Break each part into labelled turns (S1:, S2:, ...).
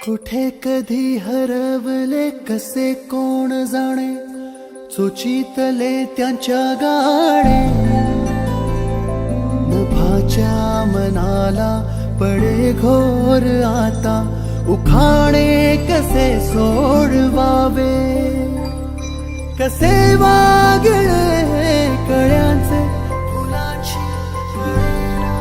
S1: कुठे कधी हरवले कसे कोण जाणे, चोचीतले त्यांच्या गाणे. नभाच्या मनाला पडे घोर आता, उखाणे कसे सोडवावे. कसे वागळे कळ्यांचे फुलांची कळेना,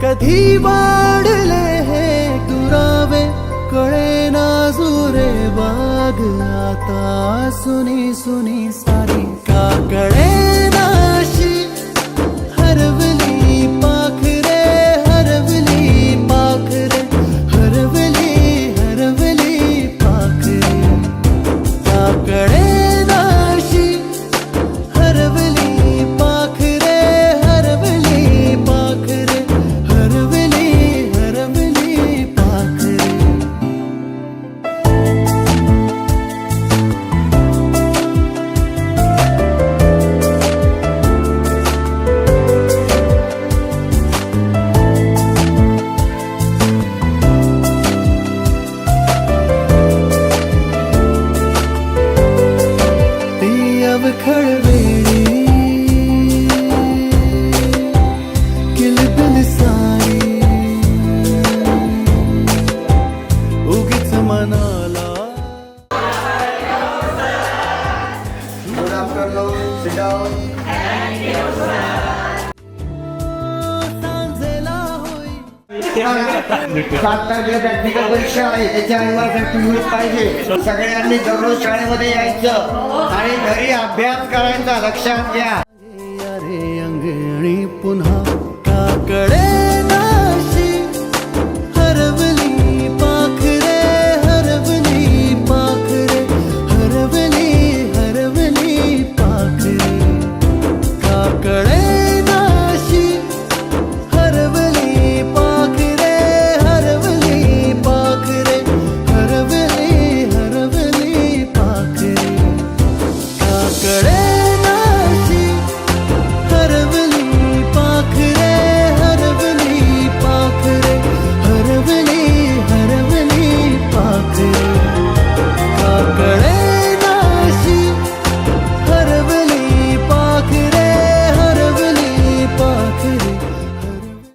S1: कधी वाढले हे दुरावे कळेना जुरे बाग. आता सुनी सुनी सारी का कळेनाशी, हरवली पाखरे हरवली पाखरे हरवली हरवली पाखरे. का कळेनाशी, हरवली पाखरे हरवली पाखरे हरवली हरवली पाखरे. खळवेळी किलबिल सारी उगीच मनाला.
S2: Good afternoon, sit down.
S1: सांजेला होई.
S2: 7 तारखेला प्रॅक्टिकल परीक्षा आहे, त्याच्या अनिवार्य पाहिजे. सगळ्यांनी दररोज शाळेमध्ये यायचं आणि घरी अभ्यास करायचा, लक्षात घ्या.